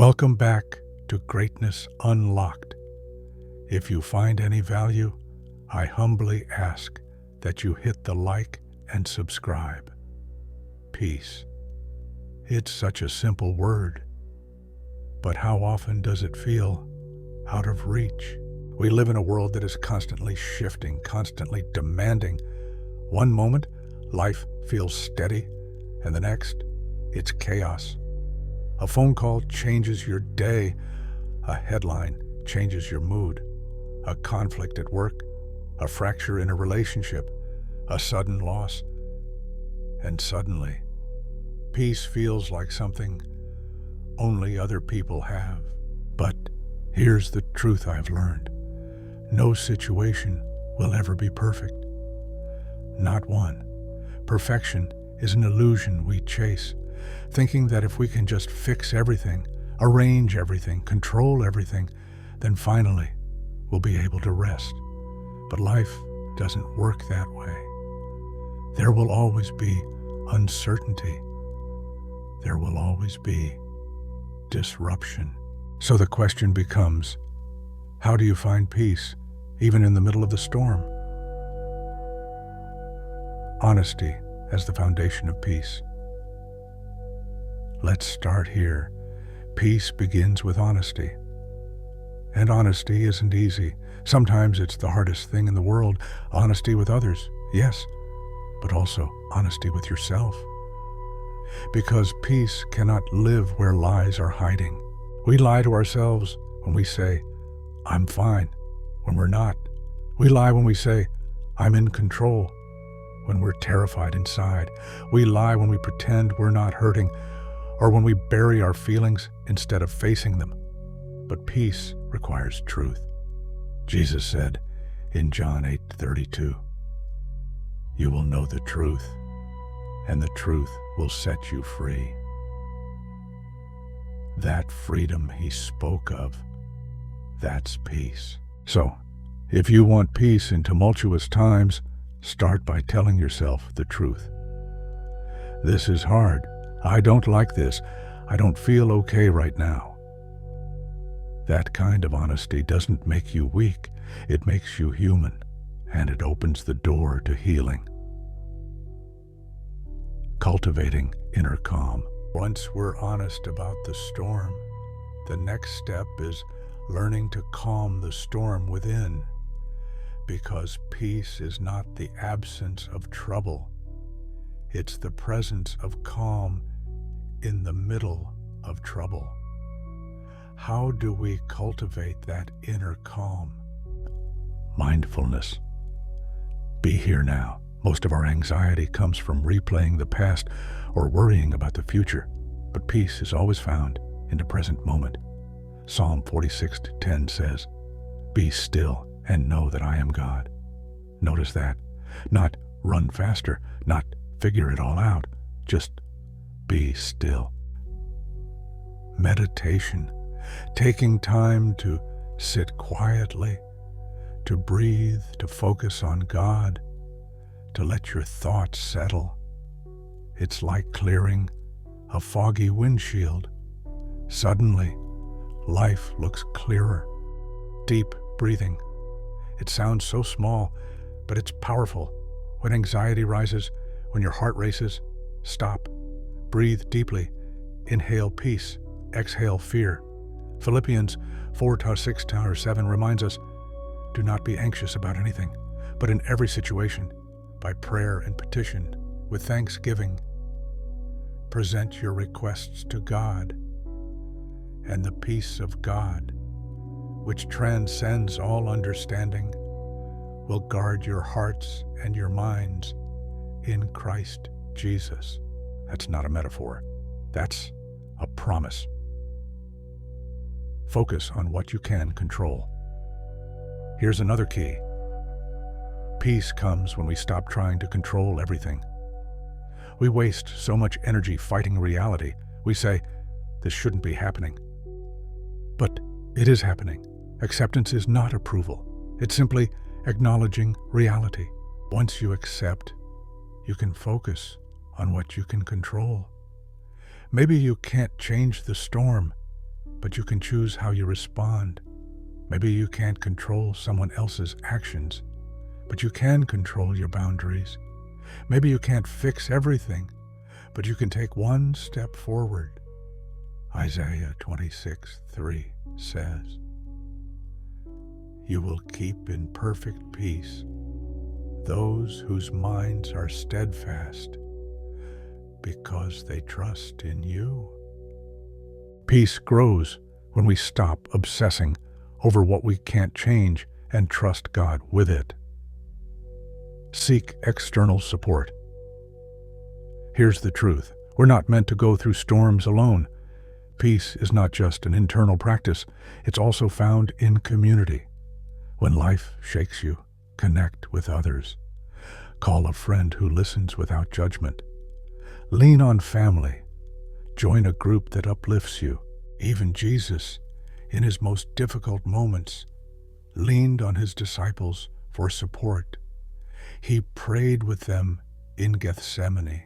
Welcome back to Greatness Unlocked. If you find any value, I humbly ask that you hit the like and subscribe. Peace. It's such a simple word, but how often does it feel out of reach? We live in a world that is constantly shifting, constantly demanding. One moment, life feels steady, and the next, it's chaos. A phone call changes your day. A headline changes your mood. A conflict at work, a fracture in a relationship, a sudden loss. And suddenly, peace feels like something only other people have. But here's the truth I've learned. No situation will ever be perfect. Not one. Perfection is an illusion we chase, thinking that if we can just fix everything, arrange everything, control everything, then finally we'll be able to rest. But life doesn't work that way. There will always be uncertainty. There will always be disruption. So the question becomes, how do you find peace, even in the middle of the storm? Honesty as the foundation of peace. Let's start here. Peace begins with honesty. And honesty isn't easy. Sometimes it's the hardest thing in the world. Honesty with others, yes, but also honesty with yourself. Because peace cannot live where lies are hiding. We lie to ourselves when we say, I'm fine, when we're not. We lie when we say, I'm in control, when we're terrified inside. We lie when we pretend we're not hurting, or when we bury our feelings instead of facing them. But peace requires truth. Jesus said in John 8:32, you will know the truth, and the truth will set you free. That freedom he spoke of, that's peace. So, if you want peace in tumultuous times, start by telling yourself the truth. This is hard. I don't like this. I don't feel okay right now. That kind of honesty doesn't make you weak. It makes you human, and it opens the door to healing. Cultivating inner calm. Once we're honest about the storm, the next step is learning to calm the storm within. Because peace is not the absence of trouble. It's the presence of calm in the middle of trouble. How do we cultivate that inner calm? Mindfulness. Be here now. Most of our anxiety comes from replaying the past or worrying about the future, but peace is always found in the present moment. Psalm 46:10 says, be still and know that I am God. Notice that. Not run faster, not figure it all out, just be still. Meditation, taking time to sit quietly, to breathe, to focus on God, to let your thoughts settle. It's like clearing a foggy windshield. Suddenly, life looks clearer. Deep breathing. It sounds so small, but it's powerful. When anxiety rises, when your heart races, stop. Breathe deeply. Inhale peace. Exhale fear. Philippians 4:6-7 reminds us, do not be anxious about anything, but in every situation, by prayer and petition, with thanksgiving, present your requests to God, and the peace of God, which transcends all understanding, will guard your hearts and your minds in Christ Jesus. That's not a metaphor. That's a promise. Focus on what you can control. Here's another key. Peace comes when we stop trying to control everything. We waste so much energy fighting reality. We say, this shouldn't be happening. But it is happening. Acceptance is not approval. It's simply acknowledging reality. Once you accept, you can focus on what you can control. Maybe you can't change the storm, but you can choose how you respond. Maybe you can't control someone else's actions, but you can control your boundaries. Maybe you can't fix everything, but you can take one step forward. Isaiah 26:3 says, "You will keep in perfect peace those whose minds are steadfast, because they trust in you." Peace grows when we stop obsessing over what we can't change and trust God with it. Seek external support. Here's the truth. We're not meant to go through storms alone. Peace is not just an internal practice, it's also found in community. When life shakes you, connect with others. Call a friend who listens without judgment. Lean on family. Join a group that uplifts you. Even Jesus, in his most difficult moments, leaned on his disciples for support. He prayed with them in Gethsemane.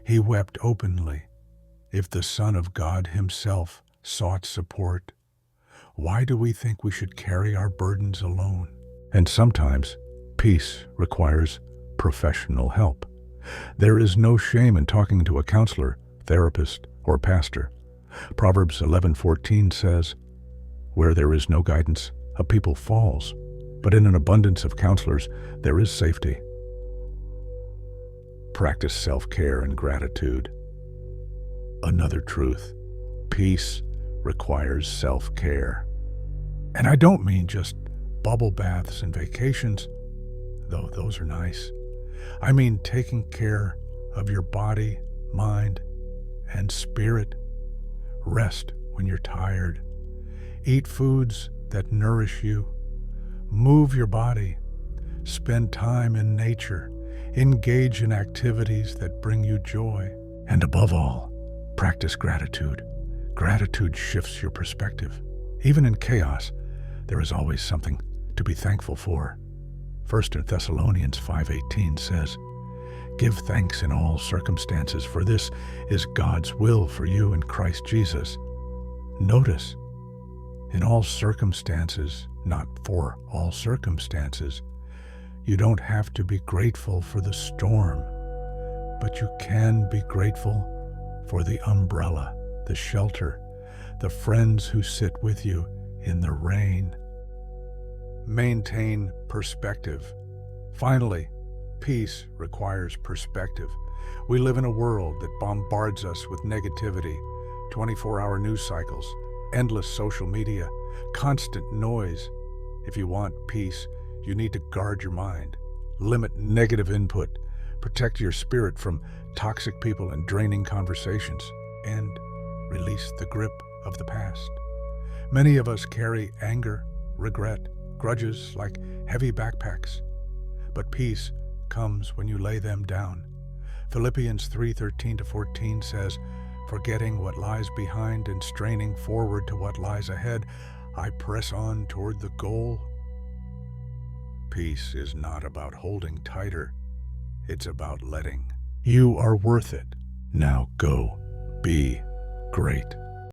He wept openly. If the Son of God himself sought support, why do we think we should carry our burdens alone? And sometimes, peace requires professional help. There is no shame in talking to a counselor, therapist, or pastor. Proverbs 11:14 says, "Where there is no guidance, a people falls, but in an abundance of counselors there is safety." Practice self-care and gratitude. Another truth, peace requires self-care. And I don't mean just bubble baths and vacations, though those are nice. I mean taking care of your body, mind, and spirit. Rest when you're tired. Eat foods that nourish you. Move your body. Spend time in nature. Engage in activities that bring you joy. And above all, practice gratitude. Gratitude shifts your perspective. Even in chaos, there is always something to be thankful for. 1 Thessalonians 5:18 says, "Give thanks in all circumstances, for this is God's will for you in Christ Jesus." Notice, in all circumstances, not for all circumstances. You don't have to be grateful for the storm, but you can be grateful for the umbrella, the shelter, the friends who sit with you in the rain. Maintain perspective. Finally, peace requires perspective. We live in a world that bombards us with negativity, 24-hour news cycles, endless social media, constant noise. If you want peace, you need to guard your mind, limit negative input, protect your spirit from toxic people and draining conversations, and release the grip of the past. Many of us carry anger, regret, grudges like heavy backpacks, but peace comes when you lay them down. Philippians 3:13-14 says, "Forgetting what lies behind and straining forward to what lies ahead, I press on toward the goal." Peace is not about holding tighter. It's about letting. You are worth it. Now go be great.